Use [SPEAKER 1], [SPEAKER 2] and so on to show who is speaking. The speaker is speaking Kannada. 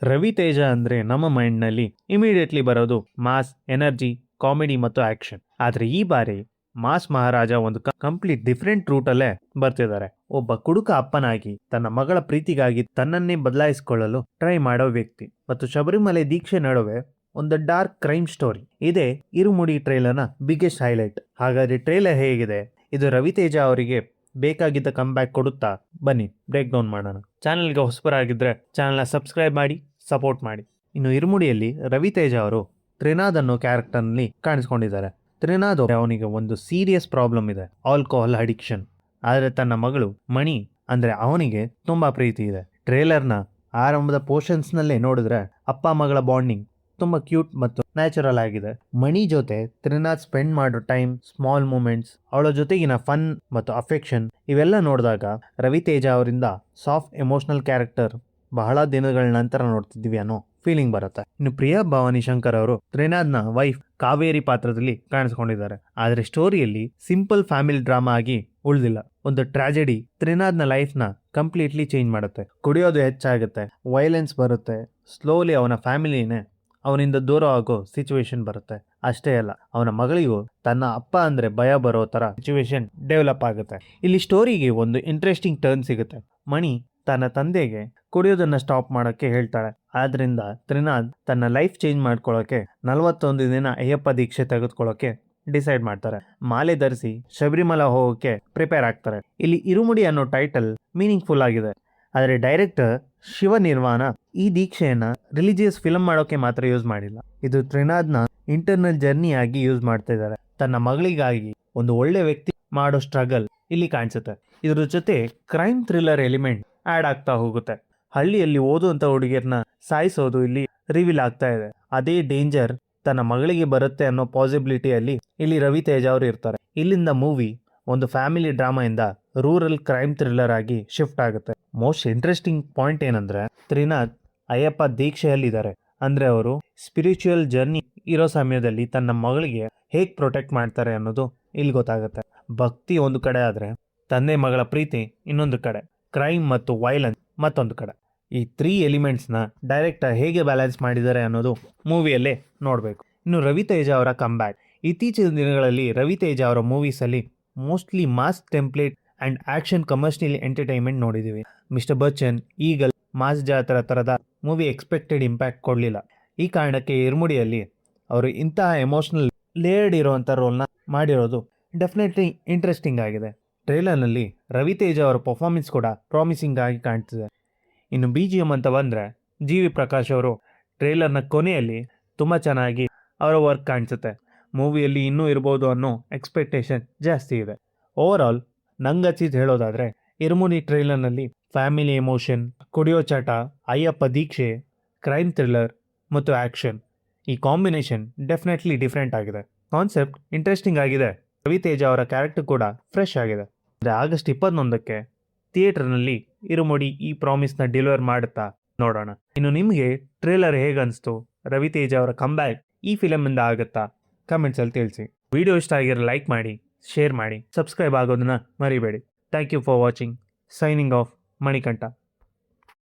[SPEAKER 1] ರವಿತೇಜ ಅಂದ್ರೆ ನಮ್ಮ ಮೈಂಡ್ನಲ್ಲಿ ಇಮಿಡಿಯೇಟ್ಲಿ ಬರೋದು ಮಾಸ್, ಎನರ್ಜಿ, ಕಾಮಿಡಿ ಮತ್ತು ಆಕ್ಷನ್. ಆದ್ರೆ ಈ ಬಾರಿ ಮಾಸ್ ಮಹಾರಾಜ ಒಂದು ಕಂಪ್ಲೀಟ್ ಡಿಫ್ರೆಂಟ್ ರೂಟ್ ಅಲ್ಲೇ ಬರ್ತಿದ್ದಾರೆ. ಒಬ್ಬ ಕುಡುಕ ಅಪ್ಪನಾಗಿ ತನ್ನ ಮಗಳ ಪ್ರೀತಿಗಾಗಿ ತನ್ನನ್ನೇ ಬದಲಾಯಿಸಿಕೊಳ್ಳಲು ಟ್ರೈ ಮಾಡೋ ವ್ಯಕ್ತಿ ಮತ್ತು ಶಬರಿಮಲೆ ದೀಕ್ಷೆ ನಡುವೆ ಒಂದು ಡಾರ್ಕ್ ಕ್ರೈಮ್ ಸ್ಟೋರಿ. ಇದೇ ಇರುಮುಡಿ ಟ್ರೈಲರ್ನ ಬಿಗ್ಗೆಸ್ಟ್ ಹೈಲೈಟ್. ಹಾಗಾದ್ರೆ ಟ್ರೈಲರ್ ಹೇಗಿದೆ? ಇದು ರವಿತೇಜ ಅವರಿಗೆ ಬೇಕಾಗಿದ್ದ ಕಂಬ್ಯಾಕ್ ಕೊಡುತ್ತಾ? ಬನ್ನಿ ಬ್ರೇಕ್ ಡೌನ್ ಮಾಡೋಣ. ಚಾನೆಲ್ಗೆ ಹೊಸಬರಾಗಿದ್ದರೆ ಚಾನೆಲ್ನ ಸಬ್ಸ್ಕ್ರೈಬ್ ಮಾಡಿ, ಸಪೋರ್ಟ್ ಮಾಡಿ. ಇನ್ನು ಇರುಮುಡಿಯಲ್ಲಿ ರವಿತೇಜ ಅವರು ತ್ರಿನಾದ್ ಅನ್ನೋ ಕ್ಯಾರೆಕ್ಟರ್ನಲ್ಲಿ ಕಾಣಿಸ್ಕೊಂಡಿದ್ದಾರೆ. ತ್ರಿನಾದ್ ಅವನಿಗೆ ಒಂದು ಸೀರಿಯಸ್ ಪ್ರಾಬ್ಲಮ್ ಇದೆ, ಆಲ್ಕೋಹಾಲ್ ಅಡಿಕ್ಷನ್. ಆದರೆ ತನ್ನ ಮಗಳು ಮಣಿ ಅಂದ್ರೆ ಅವನಿಗೆ ತುಂಬಾ ಪ್ರೀತಿ ಇದೆ. ಟ್ರೇಲರ್ನ ಆರಂಭದ ಪೋರ್ಷನ್ಸ್ನಲ್ಲೇ ನೋಡಿದ್ರೆ ಅಪ್ಪ ಮಗಳ ಬಾಂಡಿಂಗ್ ತುಂಬಾ ಕ್ಯೂಟ್ ಮತ್ತು ನ್ಯಾಚುರಲ್ ಆಗಿದೆ. ಮಣಿ ಜೊತೆ ತ್ರಿನಾಥ್ ಸ್ಪೆಂಡ್ ಮಾಡೋ ಟೈಮ್, ಸ್ಮಾಲ್ ಮೂಮೆಂಟ್ಸ್, ಅವಳ ಜೊತೆಗಿನ ಫನ್ ಮತ್ತು ಅಫೆಕ್ಷನ್ ಇವೆಲ್ಲ ನೋಡಿದಾಗ ರವಿತೇಜ ಅವರಿಂದ ಸಾಫ್ಟ್ ಎಮೋಷನಲ್ ಕ್ಯಾರೆಕ್ಟರ್ ಬಹಳ ದಿನಗಳ ನಂತರ ನೋಡ್ತಿದ್ವಿ ಅನ್ನೋ ಫೀಲಿಂಗ್ ಬರುತ್ತೆ. ಇನ್ನು ಪ್ರಿಯಾ ಭವಾನಿ ಶಂಕರ್ ಅವರು ತ್ರಿನಾಥ್ನ ವೈಫ್ ಕಾವೇರಿ ಪಾತ್ರದಲ್ಲಿ ಕಾಣಿಸ್ಕೊಂಡಿದ್ದಾರೆ. ಆದರೆ ಸ್ಟೋರಿಯಲ್ಲಿ ಸಿಂಪಲ್ ಫ್ಯಾಮಿಲಿ ಡ್ರಾಮಾ ಆಗಿ ಉಳಿದಿಲ್ಲ. ಒಂದು ಟ್ರಾಜೆಡಿ ತ್ರಿನಾಥ್ನ ಲೈಫ್ನ ಕಂಪ್ಲೀಟ್ಲಿ ಚೇಂಜ್ ಮಾಡುತ್ತೆ. ಕುಡಿಯೋದು ಹೆಚ್ಚಾಗುತ್ತೆ, ವೈಲೆನ್ಸ್ ಬರುತ್ತೆ, ಸ್ಲೋಲಿ ಅವನ ಫ್ಯಾಮಿಲಿನೇ ಅವನಿಂದ ದೂರ ಆಗೋ ಸಿಚುವೇಶನ್ ಬರುತ್ತೆ. ಅಷ್ಟೇ ಅಲ್ಲ, ಅವನ ಮಗಳಿಗೂ ತನ್ನ ಅಪ್ಪ ಅಂದ್ರೆ ಭಯ ಬರೋ ತರ ಸಿಚುವೇಶನ್ ಡೆವಲಪ್ ಆಗುತ್ತೆ. ಇಲ್ಲಿ ಸ್ಟೋರಿಗೆ ಒಂದು ಇಂಟ್ರೆಸ್ಟಿಂಗ್ ಟರ್ನ್ ಸಿಗುತ್ತೆ. ಮಣಿ ತನ್ನ ತಂದೆಗೆ ಕುಡಿಯೋದನ್ನ ಸ್ಟಾಪ್ ಮಾಡೋಕ್ಕೆ ಹೇಳ್ತಾಳೆ. ಆದ್ರಿಂದ ತ್ರಿನಾಥ್ ತನ್ನ ಲೈಫ್ ಚೇಂಜ್ ಮಾಡ್ಕೊಳ್ಳೋಕೆ 41 ದಿನ ಅಯ್ಯಪ್ಪ ದೀಕ್ಷೆ ತೆಗೆದುಕೊಳ್ಳೋಕೆ ಡಿಸೈಡ್ ಮಾಡ್ತಾರೆ. ಮಾಲೆ ಧರಿಸಿ ಶಬರಿಮಲ ಹೋಗೋಕೆ ಪ್ರಿಪೇರ್ ಆಗ್ತಾರೆ. ಇಲ್ಲಿ ಇರುಮುಡಿ ಅನ್ನೋ ಟೈಟಲ್ ಮೀನಿಂಗ್ಫುಲ್ ಆಗಿದೆ. ಆದರೆ ಡೈರೆಕ್ಟರ್ ಶಿವ ನಿರ್ವಾಣ ಈ ದೀಕ್ಷೆಯನ್ನ ರಿಲಿಜಿಯಸ್ ಫಿಲ್ಮ್ ಮಾಡೋಕೆ ಮಾತ್ರ ಯೂಸ್ ಮಾಡಿಲ್ಲ. ಇದು ತ್ರಿನಾಥ್ನ ಇಂಟರ್ನಲ್ ಜರ್ನಿ ಆಗಿ ಯೂಸ್ ಮಾಡ್ತಾ ಇದ್ದಾರೆ. ತನ್ನ ಮಗಳಿಗಾಗಿ ಒಂದು ಒಳ್ಳೆ ವ್ಯಕ್ತಿ ಮಾಡೋ ಸ್ಟ್ರಗಲ್ ಇಲ್ಲಿ ಕಾಣಿಸುತ್ತೆ. ಇದ್ರ ಜೊತೆ ಕ್ರೈಮ್ ಥ್ರಿಲ್ಲರ್ ಎಲಿಮೆಂಟ್ ಆಡ್ ಆಗ್ತಾ ಹೋಗುತ್ತೆ. ಹಳ್ಳಿಯಲ್ಲಿ ಓದುವಂತ ಹುಡುಗಿಯರನ್ನ ಸಾಯಿಸೋದು ಇಲ್ಲಿ ರಿವೀಲ್ ಆಗ್ತಾ ಇದೆ. ಅದೇ ಡೇಂಜರ್ ತನ್ನ ಮಗಳಿಗೆ ಬರುತ್ತೆ ಅನ್ನೋ ಪಾಸಿಬಿಲಿಟಿಯಲ್ಲಿ ಇಲ್ಲಿ ರವಿತೇಜ ಅವರು ಇರ್ತಾರೆ. ಇಲ್ಲಿಂದ ಮೂವಿ ಒಂದು ಫ್ಯಾಮಿಲಿ ಡ್ರಾಮಾ ಇಂದ ರೂರಲ್ ಕ್ರೈಮ್ ಥ್ರಿಲ್ಲರ್ ಆಗಿ ಶಿಫ್ಟ್ ಆಗುತ್ತೆ. ಮೋಸ್ಟ್ ಇಂಟ್ರೆಸ್ಟಿಂಗ್ ಪಾಯಿಂಟ್ ಏನಂದ್ರೆ ತ್ರಿನಾಥ್ ಅಯ್ಯಪ್ಪ ದೀಕ್ಷೆಯಲ್ಲಿದ್ದಾರೆ. ಅಂದ್ರೆ ಅವರು ಸ್ಪಿರಿಚುವಲ್ ಜರ್ನಿ ಇರೋ ಸಮಯದಲ್ಲಿ ತನ್ನ ಮಗಳಿಗೆ ಹೇಗ್ ಪ್ರೊಟೆಕ್ಟ್ ಮಾಡ್ತಾರೆ ಅನ್ನೋದು ಇಲ್ಲಿ ಗೊತ್ತಾಗುತ್ತೆ. ಭಕ್ತಿ ಒಂದು ಕಡೆ ಆದ್ರೆ ತಂದೆ ಮಗಳ ಪ್ರೀತಿ ಇನ್ನೊಂದು ಕಡೆ, ಕ್ರೈಮ್ ಮತ್ತು ವೈಲೆನ್ಸ್ ಮತ್ತೊಂದು ಕಡೆ. ಈ 3 ಎಲಿಮೆಂಟ್ಸ್ನ ಡೈರೆಕ್ಟರ್ ಹೇಗೆ ಬ್ಯಾಲೆನ್ಸ್ ಮಾಡಿದ್ದಾರೆ ಅನ್ನೋದು ಮೂವಿಯಲ್ಲೇ ನೋಡಬೇಕು. ಇನ್ನು ರವಿತೇಜ ಅವರ ಕಂಬ್ಯಾಕ್. ಇತ್ತೀಚಿನ ದಿನಗಳಲ್ಲಿ ರವಿತೇಜ ಅವರ ಮೂವೀಸಲ್ಲಿ mostly mass template and action commercial entertainment ನೋಡಿದ್ದೀವಿ. Mister Bachchan, eagle, mass Jathara ಥರದ ಮೂವಿ ಎಕ್ಸ್ಪೆಕ್ಟೆಡ್ ಇಂಪ್ಯಾಕ್ಟ್ ಕೊಡಲಿಲ್ಲ. ಈ ಕಾರಣಕ್ಕೆ ಇರುಮುಡಿಯಲ್ಲಿ ಅವರು ಇಂತಹ ಎಮೋಷನಲ್ ಲೇಯರ್ಡ್ ಇರುವಂಥ ರೋಲ್ನ ಮಾಡಿರೋದು ಡೆಫಿನೆಟ್ಲಿ ಇಂಟ್ರೆಸ್ಟಿಂಗ್ ಆಗಿದೆ. ಟ್ರೇಲರ್ನಲ್ಲಿ ರವಿತೇಜ ಅವರ ಪರ್ಫಾರ್ಮೆನ್ಸ್ ಕೂಡ ಪ್ರಾಮಿಸಿಂಗ್ ಆಗಿ ಕಾಣ್ತಿದೆ. ಇನ್ನು BGM ಅಂತ ಬಂದರೆ GV ಪ್ರಕಾಶ್ ಅವರು ಟ್ರೇಲರ್ನ ಕೊನೆಯಲ್ಲಿ ತುಂಬ ಚೆನ್ನಾಗಿ ಅವರ ವರ್ಕ್ ಕಾಣಿಸುತ್ತೆ. ಮೂವಿಯಲ್ಲಿ ಇನ್ನೂ ಇರ್ಬೋದು ಅನ್ನೋ ಎಕ್ಸ್ಪೆಕ್ಟೇಷನ್ ಜಾಸ್ತಿ ಇದೆ. ಓವರ್ ಆಲ್ ನಂಗಚ್ಚಿದ್ದು ಹೇಳೋದಾದರೆ ಇರುಮುಡಿ ಟ್ರೇಲರ್ನಲ್ಲಿ ಫ್ಯಾಮಿಲಿ ಎಮೋಷನ್, ಕುಡಿಯೋ ಚಟ, ಅಯ್ಯಪ್ಪ ದೀಕ್ಷೆ, ಕ್ರೈಮ್ ಥ್ರಿಲ್ಲರ್ ಮತ್ತು ಆ್ಯಕ್ಷನ್ ಈ ಕಾಂಬಿನೇಷನ್ ಡೆಫಿನೆಟ್ಲಿ ಡಿಫ್ರೆಂಟ್ ಆಗಿದೆ. ಕಾನ್ಸೆಪ್ಟ್ ಇಂಟ್ರೆಸ್ಟಿಂಗ್ ಆಗಿದೆ. ರವಿತೇಜ ಅವರ ಕ್ಯಾರೆಕ್ಟರ್ ಕೂಡ ಫ್ರೆಶ್ ಆಗಿದೆ. ಆಗಸ್ಟ್ 21ಕ್ಕೆ ಥಿಯೇಟರ್ನಲ್ಲಿ ಇರುಮುಡಿ ಈ ಪ್ರಾಮಿಸ್ನ ಡೆಲಿವರ್ ಮಾಡುತ್ತಾ ನೋಡೋಣ. ಇನ್ನು ನಿಮಗೆ ಟ್ರೇಲರ್ ಹೇಗನ್ನಿಸ್ತು? ರವಿತೇಜ ಅವರ ಕಂಬ್ಯಾಕ್ ಈ ಫಿಲಮಿಂದ ಆಗುತ್ತಾ? ಕಮೆಂಟ್ಸಲ್ಲಿ ತಿಳಿಸಿ. ವಿಡಿಯೋ ಇಷ್ಟ ಆಗಿರೋ ಲೈಕ್ ಮಾಡಿ, ಶೇರ್ ಮಾಡಿ, ಸಬ್ಸ್ಕ್ರೈಬ್ ಆಗೋದನ್ನ ಮರಿಬೇಡಿ. Thank you for watching. Signing off, Manikantha.